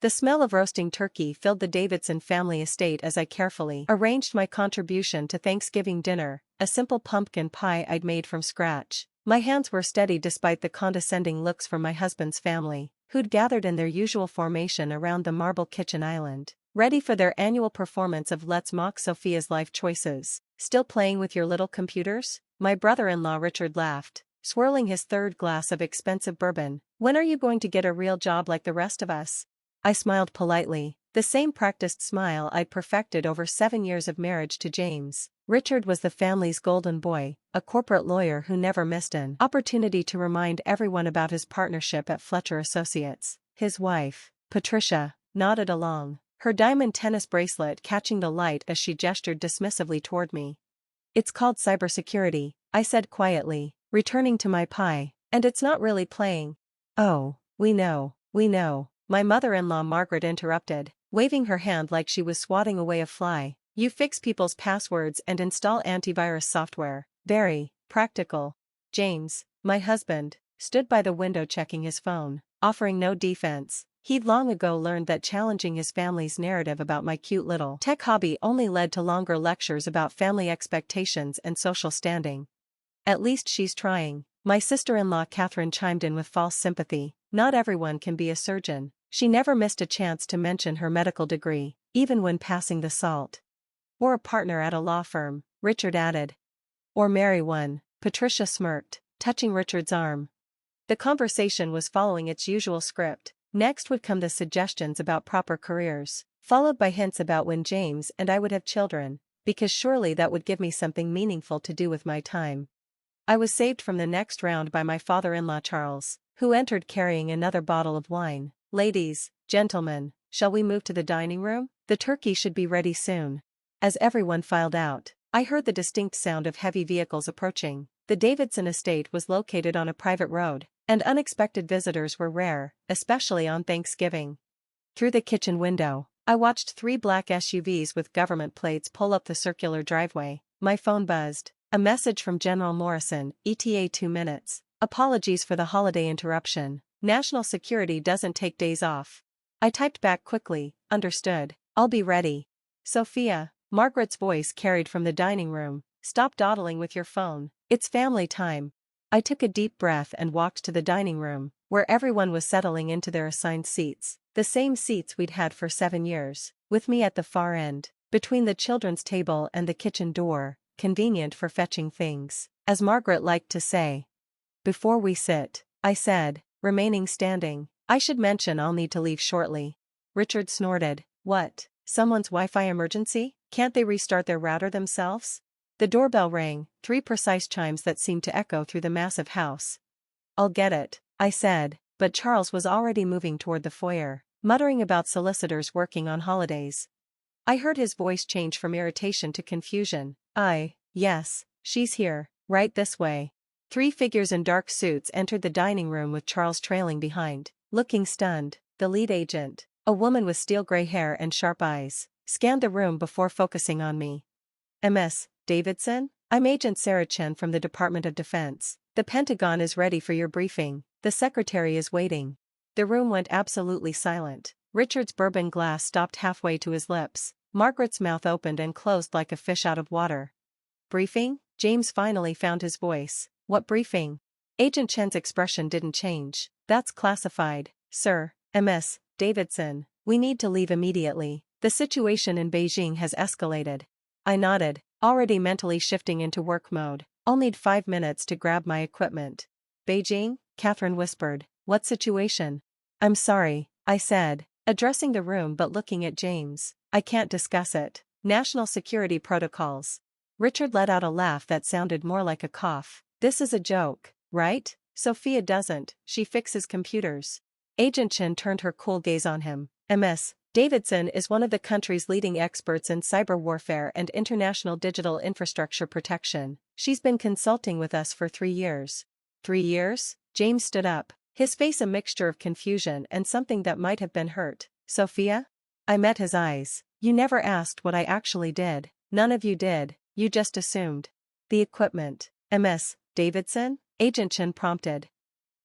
The smell of roasting turkey filled the Davidson family estate as I carefully arranged my contribution to Thanksgiving dinner, a simple pumpkin pie I'd made from scratch. My hands were steady despite the condescending looks from my husband's family, who'd gathered in their usual formation around the marble kitchen island, ready for their annual performance of Let's Mock Sophia's life choices. Still playing with your little computers? My brother-in-law Richard laughed, swirling his third glass of expensive bourbon. When are you going to get a real job like the rest of us? I smiled politely, the same practiced smile I'd perfected over 7 years of marriage to James. Richard was the family's golden boy, a corporate lawyer who never missed an opportunity to remind everyone about his partnership at Fletcher Associates. His wife, Patricia, nodded along, her diamond tennis bracelet catching the light as she gestured dismissively toward me. It's called cybersecurity, I said quietly, returning to my pie, and it's not really playing. Oh, we know. My mother-in-law Margaret interrupted, waving her hand like she was swatting away a fly. You fix people's passwords and install antivirus software. Very practical. James, my husband, stood by the window checking his phone, offering no defense. He'd long ago learned that challenging his family's narrative about my cute little tech hobby only led to longer lectures about family expectations and social standing. At least she's trying, my sister-in-law Catherine chimed in with false sympathy. Not everyone can be a surgeon. She never missed a chance to mention her medical degree, even when passing the salt. Or a partner at a law firm, Richard added. Or marry one, Patricia smirked, touching Richard's arm. The conversation was following its usual script. Next would come the suggestions about proper careers, followed by hints about when James and I would have children, because surely that would give me something meaningful to do with my time. I was saved from the next round by my father-in-law Charles, who entered carrying another bottle of wine. Ladies, gentlemen, shall we move to the dining room? The turkey should be ready soon. As everyone filed out, I heard the distinct sound of heavy vehicles approaching. The Davidson estate was located on a private road, and unexpected visitors were rare, especially on Thanksgiving. Through the kitchen window, I watched 3 black SUVs with government plates pull up the circular driveway. My phone buzzed. A message from General Morrison, ETA 2 minutes. Apologies for the holiday interruption. National security doesn't take days off. I typed back quickly, understood. I'll be ready. Sophia, Margaret's voice carried from the dining room, stop dawdling with your phone. It's family time. I took a deep breath and walked to the dining room, where everyone was settling into their assigned seats, the same seats we'd had for 7 years, with me at the far end, between the children's table and the kitchen door, convenient for fetching things, as Margaret liked to say. Before we sit, I said, remaining standing, I should mention I'll need to leave shortly. Richard snorted. What? Someone's Wi-Fi emergency? Can't they restart their router themselves? The doorbell rang, 3 precise chimes that seemed to echo through the massive house. I'll get it, I said, but Charles was already moving toward the foyer, muttering about solicitors working on holidays. I heard his voice change from irritation to confusion. Yes, she's here, right this way. 3 figures in dark suits entered the dining room with Charles trailing behind, looking stunned. The lead agent, a woman with steel gray hair and sharp eyes, scanned the room before focusing on me. Ms. Davidson? I'm Agent Sarah Chen from the Department of Defense. The Pentagon is ready for your briefing. The secretary is waiting. The room went absolutely silent. Richard's bourbon glass stopped halfway to his lips. Margaret's mouth opened and closed like a fish out of water. Briefing? James finally found his voice. What briefing? Agent Chen's expression didn't change. That's classified, sir. Ms. Davidson, we need to leave immediately. The situation in Beijing has escalated. I nodded, already mentally shifting into work mode. I'll need 5 minutes to grab my equipment. Beijing? Catherine whispered. What situation? I'm sorry, I said, addressing the room but looking at James. I can't discuss it. National security protocols. Richard let out a laugh that sounded more like a cough. This is a joke, right? Sophia doesn't, she fixes computers. Agent Chen turned her cool gaze on him. Ms. Davidson is one of the country's leading experts in cyber warfare and international digital infrastructure protection. She's been consulting with us for 3 years. 3 years? James stood up, his face a mixture of confusion and something that might have been hurt. Sophia? I met his eyes. You never asked what I actually did. None of you did, you just assumed. The equipment. Ms. Davidson? Agent Chen prompted.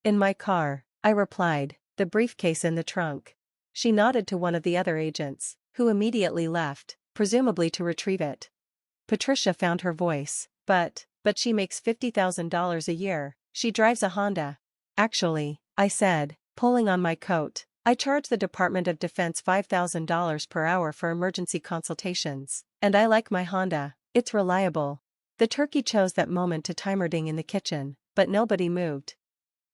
In my car, I replied, the briefcase in the trunk. She nodded to one of the other agents, who immediately left, presumably to retrieve it. Patricia found her voice. But she makes $50,000 a year. She drives a Honda. Actually, I said, pulling on my coat, I charge the Department of Defense $5,000 per hour for emergency consultations, and I like my Honda. It's reliable. The turkey chose that moment to timer ding in the kitchen, but nobody moved.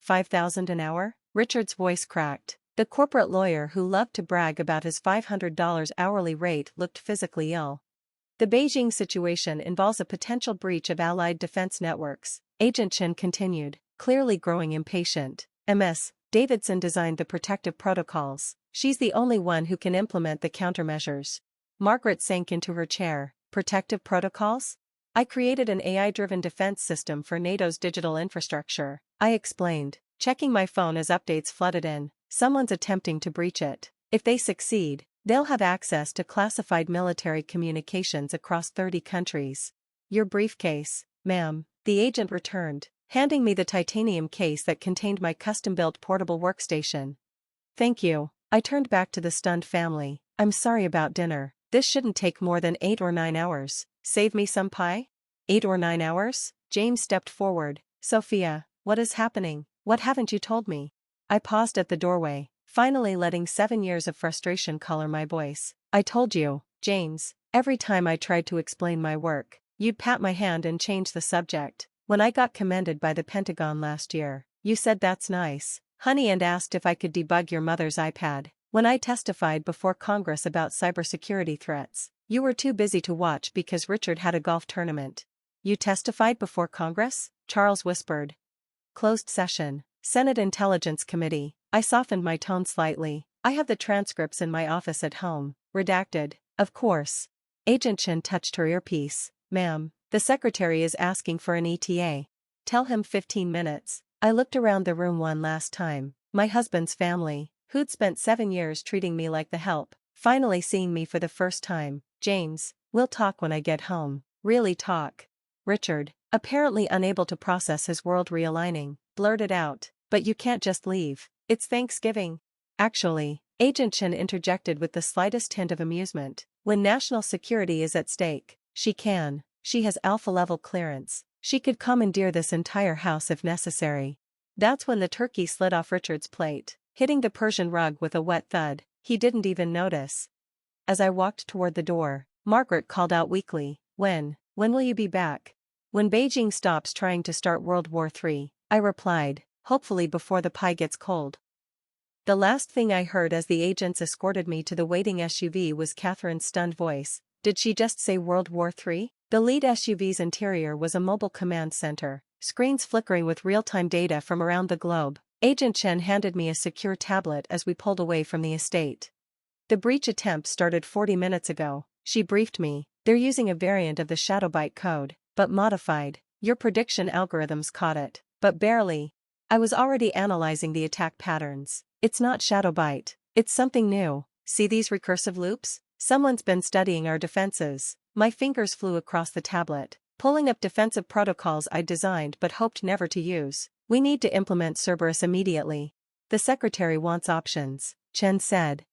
$5,000 an hour? Richard's voice cracked. The corporate lawyer who loved to brag about his $500 hourly rate looked physically ill. The Beijing situation involves a potential breach of Allied defense networks, Agent Chen continued, clearly growing impatient. Ms. Davidson designed the protective protocols. She's the only one who can implement the countermeasures. Margaret sank into her chair. Protective protocols? I created an AI-driven defense system for NATO's digital infrastructure, I explained, checking my phone as updates flooded in. Someone's attempting to breach it. If they succeed, they'll have access to classified military communications across 30 countries. Your briefcase, ma'am, the agent returned, handing me the titanium case that contained my custom-built portable workstation. Thank you. I turned back to the stunned family. I'm sorry about dinner. This shouldn't take more than 8 or 9 hours. Save me some pie? 8 or 9 hours? James stepped forward. Sophia, what is happening? What haven't you told me? I paused at the doorway, finally letting 7 years of frustration color my voice. I told you, James, every time I tried to explain my work, you'd pat my hand and change the subject. When I got commended by the Pentagon last year, you said that's nice, honey, and asked if I could debug your mother's iPad. When I testified before Congress about cybersecurity threats, you were too busy to watch because Richard had a golf tournament. You testified before Congress? Charles whispered. Closed session. Senate Intelligence Committee. I softened my tone slightly. I have the transcripts in my office at home. Redacted. Of course. Agent Chen touched her earpiece. Ma'am, the secretary is asking for an ETA. Tell him 15 minutes. I looked around the room one last time. My husband's family, who'd spent 7 years treating me like the help, finally seeing me for the first time. James, we'll talk when I get home. Really talk. Richard, apparently unable to process his world realigning, blurted out, but you can't just leave. It's Thanksgiving. Actually, Agent Chen interjected with the slightest hint of amusement. When national security is at stake, she can. She has alpha-level clearance. She could commandeer this entire house if necessary. That's when the turkey slid off Richard's plate, hitting the Persian rug with a wet thud. He didn't even notice. As I walked toward the door, Margaret called out weakly, When will you be back? When Beijing stops trying to start World War III, I replied, hopefully before the pie gets cold. The last thing I heard as the agents escorted me to the waiting SUV was Catherine's stunned voice. Did she just say World War III? The lead SUV's interior was a mobile command center, screens flickering with real-time data from around the globe. Agent Chen handed me a secure tablet as we pulled away from the estate. The breach attempt started 40 minutes ago, she briefed me. They're using a variant of the Shadowbyte code, but modified. Your prediction algorithms caught it, but barely. I was already analyzing the attack patterns. It's not Shadowbyte. It's something new. See these recursive loops? Someone's been studying our defenses. My fingers flew across the tablet, pulling up defensive protocols I'd designed but hoped never to use. We need to implement Cerberus immediately. The secretary wants options, Chen said.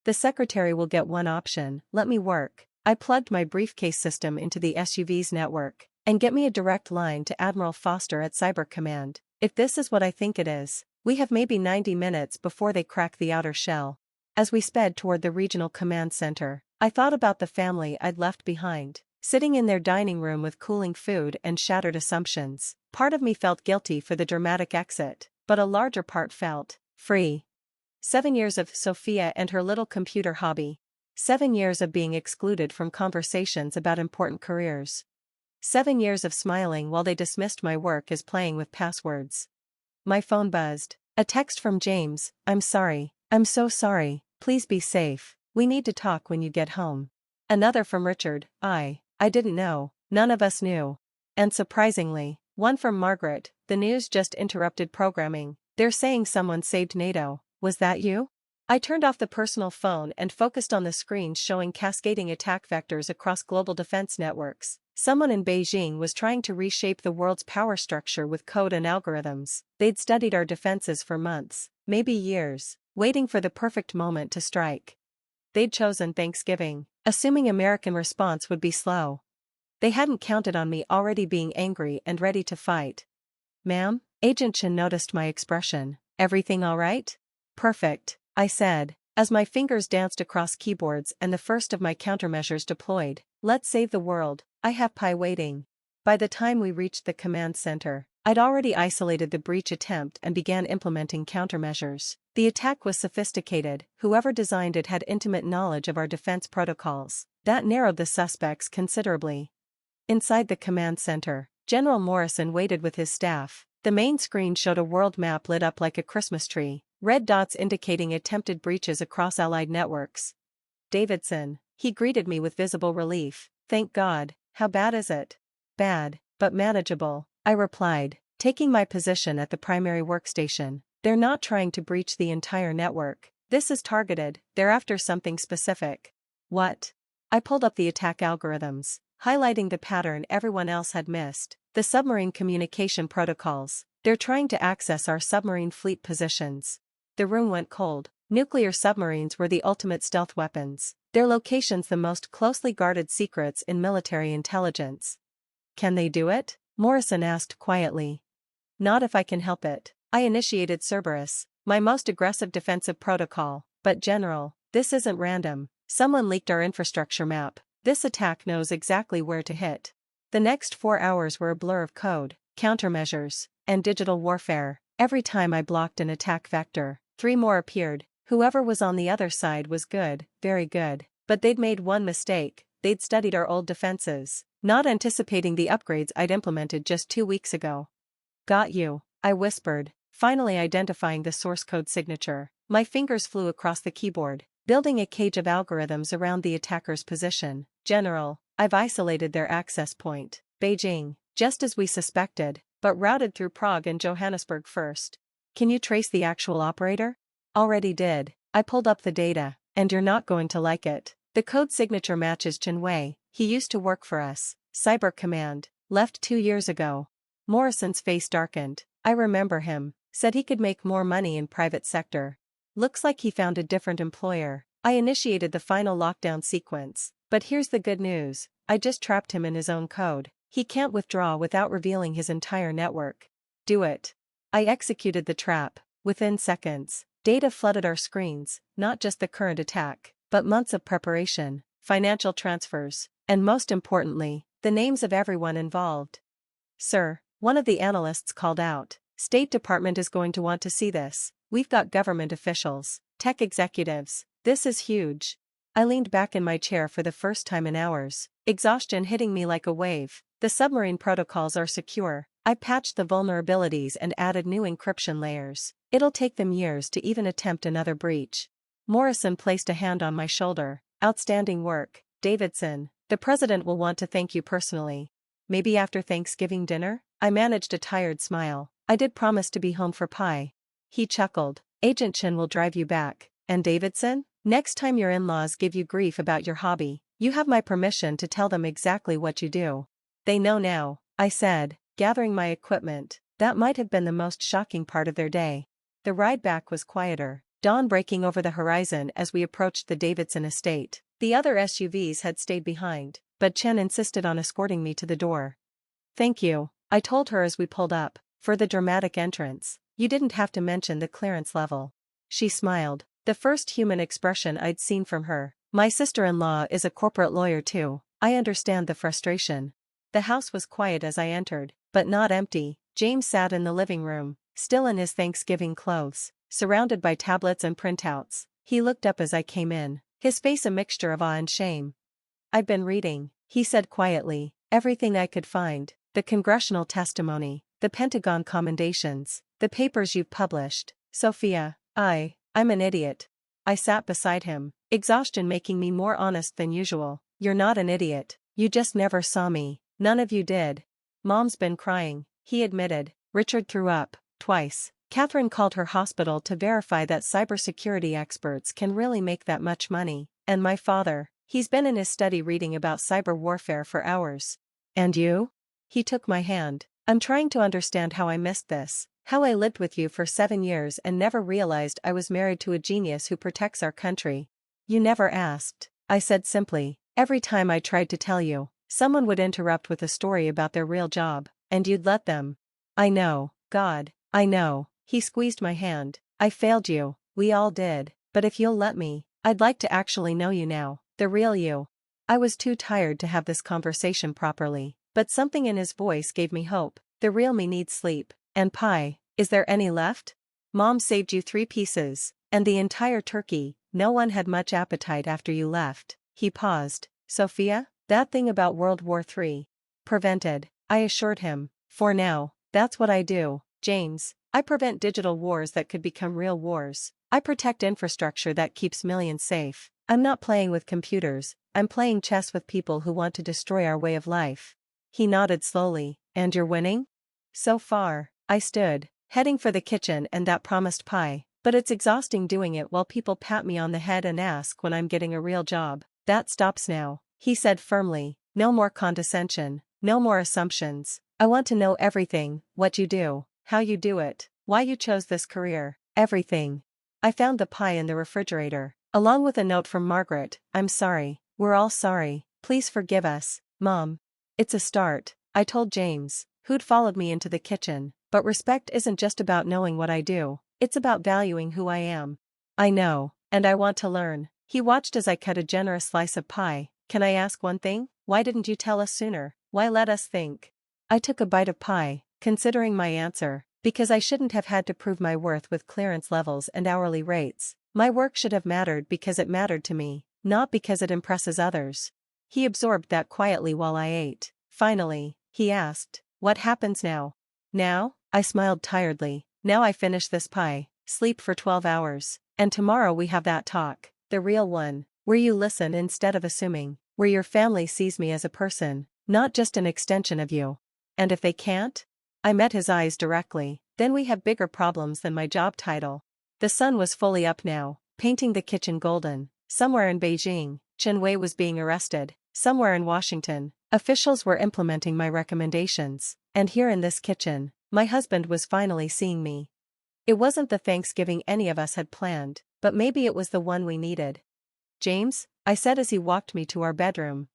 The secretary will get one option. Let me work. I plugged my briefcase system into the SUV's network, and get me a direct line to Admiral Foster at Cyber Command. If this is what I think it is, we have maybe 90 minutes before they crack the outer shell. As we sped toward the regional command center, I thought about the family I'd left behind, sitting in their dining room with cooling food and shattered assumptions. Part of me felt guilty for the dramatic exit, but a larger part felt free. 7 years of Sophia and her little computer hobby. 7 years of being excluded from conversations about important careers. 7 years of smiling while they dismissed my work as playing with passwords. My phone buzzed. A text from James. I'm sorry. I'm so sorry. Please be safe. We need to talk when you get home. Another from Richard. I didn't know. None of us knew. And surprisingly, one from Margaret. The news just interrupted programming. They're saying someone saved NATO. Was that you? I turned off the personal phone and focused on the screen showing cascading attack vectors across global defense networks. Someone in Beijing was trying to reshape the world's power structure with code and algorithms. They'd studied our defenses for months, maybe years. waiting for the perfect moment to strike. They'd chosen Thanksgiving, assuming American response would be slow. They hadn't counted on me already being angry and ready to fight. "Ma'am?" Agent Chen noticed my expression. "Everything all right?" "Perfect," I said, as my fingers danced across keyboards and the first of my countermeasures deployed. "Let's save the world, I have pie waiting." By the time we reached the command center, I'd already isolated the breach attempt and began implementing countermeasures. The attack was sophisticated, whoever designed it had intimate knowledge of our defense protocols. That narrowed the suspects considerably. Inside the command center, General Morrison waited with his staff. The main screen showed a world map lit up like a Christmas tree, red dots indicating attempted breaches across Allied networks. "Davidson," he greeted me with visible relief. "Thank God. How bad is it?" "Bad, but manageable," I replied, taking my position at the primary workstation. "They're not trying to breach the entire network. This is targeted, they're after something specific." "What?" I pulled up the attack algorithms, highlighting the pattern everyone else had missed. "The submarine communication protocols. They're trying to access our submarine fleet positions." The room went cold. Nuclear submarines were the ultimate stealth weapons, their locations the most closely guarded secrets in military intelligence. "Can they do it?" Morrison asked quietly. "Not if I can help it." I initiated Cerberus, my most aggressive defensive protocol. "But General, this isn't random. Someone leaked our infrastructure map. This attack knows exactly where to hit." The next 4 hours were a blur of code, countermeasures, and digital warfare. Every time I blocked an attack vector, 3 more appeared. Whoever was on the other side was good, very good. But they'd made one mistake: they'd studied our old defenses, not anticipating the upgrades I'd implemented just 2 weeks ago. "Got you," I whispered, finally identifying the source code signature. My fingers flew across the keyboard, building a cage of algorithms around the attacker's position. "General, I've isolated their access point. Beijing, just as we suspected, but routed through Prague and Johannesburg first." "Can you trace the actual operator?" "Already did. I pulled up the data, and you're not going to like it. The code signature matches Chen Wei. He used to work for us. Cyber Command, left 2 years ago." Morrison's face darkened. "I remember him. Said he could make more money in private sector. Looks like he found a different employer." I initiated the final lockdown sequence. "But here's the good news. I just trapped him in his own code. He can't withdraw without revealing his entire network." "Do it." I executed the trap. Within seconds, data flooded our screens, not just the current attack, but months of preparation, financial transfers, and most importantly, the names of everyone involved. "Sir," one of the analysts called out, "State Department is going to want to see this. We've got government officials, tech executives. This is huge." I leaned back in my chair for the first time in hours, exhaustion hitting me like a wave. "The submarine protocols are secure. I patched the vulnerabilities and added new encryption layers. It'll take them years to even attempt another breach." Morrison placed a hand on my shoulder. "Outstanding work, Davidson. The president will want to thank you personally. Maybe after Thanksgiving dinner?" I managed a tired smile. "I did promise to be home for pie." He chuckled. "Agent Chen will drive you back. And Davidson, next time your in-laws give you grief about your hobby, you have my permission to tell them exactly what you do." "They know now," I said, gathering my equipment. That might have been the most shocking part of their day. The ride back was quieter, dawn breaking over the horizon as we approached the Davidson estate. The other SUVs had stayed behind, but Chen insisted on escorting me to the door. "Thank you," I told her as we pulled up, "for the dramatic entrance. You didn't have to mention the clearance level." She smiled, the first human expression I'd seen from her. "My sister-in-law is a corporate lawyer too. I understand the frustration." The house was quiet as I entered, but not empty. James sat in the living room, still in his Thanksgiving clothes, surrounded by tablets and printouts. He looked up as I came in, his face a mixture of awe and shame. "I've been reading," he said quietly, "everything I could find. The congressional testimony, the Pentagon commendations, the papers you've published. Sophia, I'm an idiot." I sat beside him, exhaustion making me more honest than usual. "You're not an idiot. You just never saw me. None of you did." "Mom's been crying," he admitted. "Richard threw up, twice. Catherine called her hospital to verify that cybersecurity experts can really make that much money. And my father, he's been in his study reading about cyber warfare for hours." "And you?" He took my hand. "I'm trying to understand how I missed this. How I lived with you for 7 years and never realized I was married to a genius who protects our country. You never asked, I said simply. Every time I tried to tell you, someone would interrupt with a story about their real job, and you'd let them. I know, God, I know. He squeezed my hand. I failed you, we all did, but if you'll let me, I'd like to actually know you now, the real you. I was too tired to have this conversation properly, but something in his voice gave me hope. The real me needs sleep. And pie, is there any left? Mom saved you 3 pieces, and the entire turkey. No one had much appetite after you left. He paused. Sophia, that thing about World War III. Prevented, I assured him. For now, that's what I do, James. I prevent digital wars that could become real wars. I protect infrastructure that keeps millions safe. I'm not playing with computers, I'm playing chess with people who want to destroy our way of life. He nodded slowly. And you're winning? So far. I stood, heading for the kitchen and that promised pie, but it's exhausting doing it while people pat me on the head and ask when I'm getting a real job. That stops now, he said firmly. No more condescension, no more assumptions. I want to know everything, what you do, how you do it, why you chose this career, everything. I found the pie in the refrigerator, along with a note from Margaret. I'm sorry, we're all sorry, please forgive us, Mom. It's a start, I told James, who'd followed me into the kitchen. But respect isn't just about knowing what I do, it's about valuing who I am. I know, and I want to learn. He watched as I cut a generous slice of pie. Can I ask one thing? Why didn't you tell us sooner? Why let us think? I took a bite of pie, considering my answer, because I shouldn't have had to prove my worth with clearance levels and hourly rates. My work should have mattered because it mattered to me, not because it impresses others. He absorbed that quietly while I ate. Finally, he asked, what happens now? Now? I smiled tiredly. Now I finish this pie, sleep for 12 hours, and tomorrow we have that talk, the real one, where you listen instead of assuming, where your family sees me as a person, not just an extension of you. And if they can't? I met his eyes directly. Then we have bigger problems than my job title. The sun was fully up now, painting the kitchen golden. Somewhere in Beijing, Chen Wei was being arrested. Somewhere in Washington, officials were implementing my recommendations. And here in this kitchen, my husband was finally seeing me. It wasn't the Thanksgiving any of us had planned, but maybe it was the one we needed. James, I said as he walked me to our bedroom.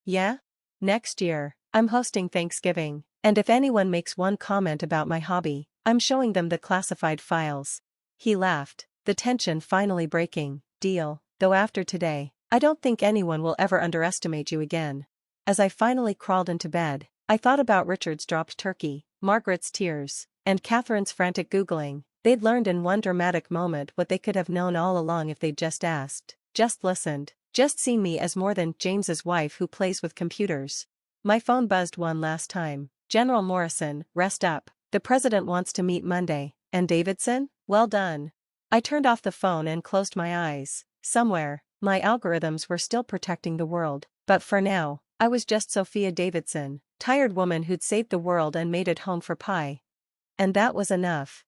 Yeah? Next year, I'm hosting Thanksgiving, and if anyone makes one comment about my hobby, I'm showing them the classified files. He laughed, the tension finally breaking. Deal, though after today, I don't think anyone will ever underestimate you again. As I finally crawled into bed, I thought about Richard's dropped turkey, Margaret's tears, and Catherine's frantic Googling. They'd learned in one dramatic moment what they could have known all along if they'd just asked, just listened, just seen me as more than James's wife who plays with computers. My phone buzzed one last time. General Morrison, rest up. The president wants to meet Monday. And Davidson? Well done. I turned off the phone and closed my eyes. Somewhere, my algorithms were still protecting the world, but for now, I was just Sophia Davidson, tired woman who'd saved the world and made it home for pie. And that was enough.